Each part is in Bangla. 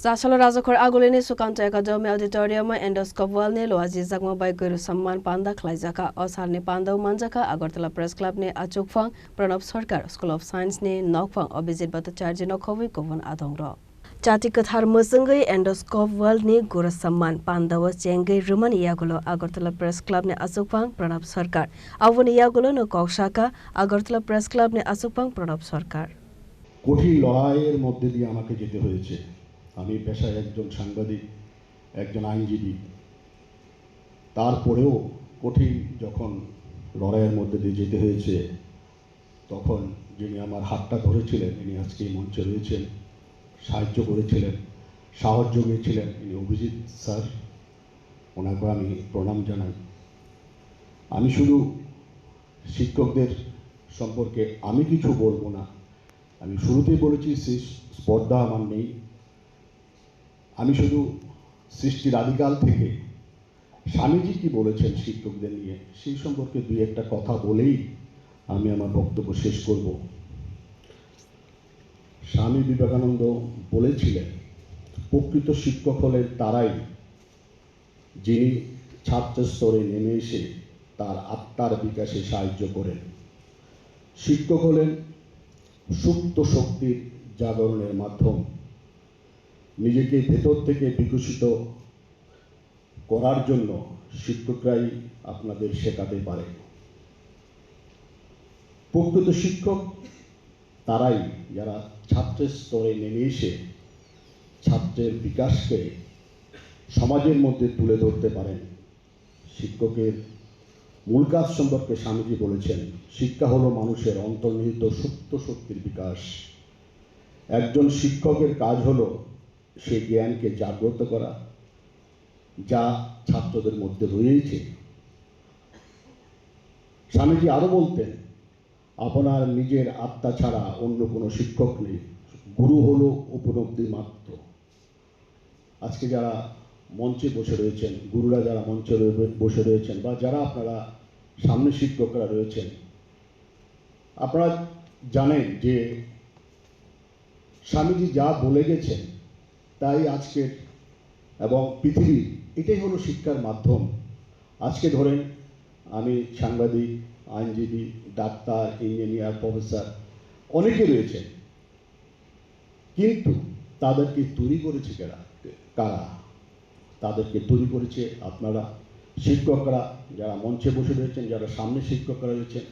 Zasalo Razakor Agulini Sukanta Academy Auditorium Endoscope Walne Loazi Zagma by Guru Samman Panda Klaizaka Osarni Panda Manjaka Agartala Press Club ne Achukfang Pranab Sarkar School of Science ne Nokfang Obizit Bhattacharya Nokhowi Kovan Adongro Chatikathar Musangai Endoscope World ne Guru Samman Panda was Jengai Ruman Yagulo Agartala Press Club ne Achukfang Pranab Sarkar Avun Yagulo no Kokshaka Agartala Press Club ne Achukfang Pranab Sarkar কঠিন লড়াইয়ের মধ্যে দিয়ে আমাকে যেতে হয়েছে আমি পেশায় একজন সাংবাদিক একজন আইনজীবী তারপরেও কঠিন যখন লড়াইয়ের মধ্যে দিয়ে যেতে হয়েছে তখন যিনি আমার হাতটা ধরেছিলেন ইনি আজকে এই মঞ্চে রয়েছেন সাহায্য করেছিলেন সাহস জুগিয়েছিলেন ইনি অভিজিৎ স্যার ওনাকে আমি প্রণাম জানাই আমি শুধু শিক্ষকদের সম্পর্কে আমি কিছু বলবো না আমি শুরুতেই বলেছি স্পর্ধা আমার নেই আমি শুধু সৃষ্টির আদিকাল থেকে স্বামীজি কি বলেছেন শিক্ষকদের নিয়ে সেই সম্পর্কে দুই একটা কথা বলেই আমি আমার বক্তব্য শেষ করব স্বামী বিবেকানন্দ বলেছিলেন প্রকৃত শিক্ষক হলেন তারাই যিনি ছাত্র স্তরে নেমে এসে তার আত্মার বিকাশে সাহায্য করেন শিক্ষক হলেন সুপ্ত শক্তির জাগরণের মাধ্যম নিজেকে ভেতর থেকে বিকশিত করার জন্য শিক্ষকরাই আপনাদের শেখাতে পারে প্রকৃত শিক্ষক তারাই যারা ছাত্রের স্তরে নেমে এসে ছাত্রের বিকাশকে সমাজের মধ্যে তুলে ধরতে পারেন শিক্ষকের মূল কাজ সম্পর্কে স্বামীজি বলেছেন শিক্ষা হলো মানুষের অন্তর্নিহিত সুপ্ত শক্তির বিকাশ একজন শিক্ষকের কাজ হলো সেই জ্ঞানকে জাগ্রত করা যা ছাত্রদের মধ্যে রয়েছে স্বামীজি আরো বলতেন আপনার নিজের আত্মা ছাড়া অন্য কোনো শিক্ষক নেই গুরু হলো উপলব্ধি মাত্র আজকে যারা মঞ্চে বসে রয়েছেন গুরুরা যারা মঞ্চে বসে রয়েছেন বা যারা আপনারা সামনে শিক্ষকরা রয়েছেন আপনারা জানেন যে স্বামীজি যা বলে গেছেন তাই আজকের এবং পৃথিবীর এটাই হলো শিক্ষার মাধ্যম আজকে ধরেন আমি সাংবাদিক আইনজীবী ডাক্তার ইঞ্জিনিয়ার প্রফেসর অনেকে রয়েছেন কিন্তু তাদেরকে তৈরি করেছে কারা তাদেরকে তৈরি করেছে আপনারা শিক্ষকরা যারা মঞ্চে বসে রয়েছেন যারা সামনে শিক্ষকরা রয়েছেন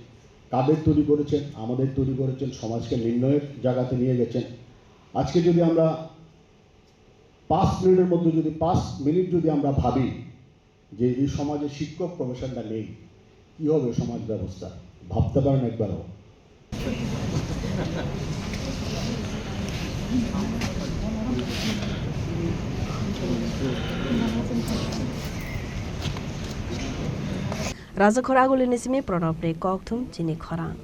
কাদের তৈরি করেছেন আমাদের তৈরি করেছেন সমাজকে নির্ণয়ের জায়গাতে নিয়ে গেছেন আজকে যদি আমরা 5 মিনিটের মধ্যে যদি 5 মিনিট যদি আমরা ভাবি যে এই সমাজে শিক্ষক প্রফেশনটা নেই কি হবে সমাজ ব্যবস্থা ভাবতে পারেন একবারও Razakor Agulini Simi Pranab ne Kokthum Chini Khorang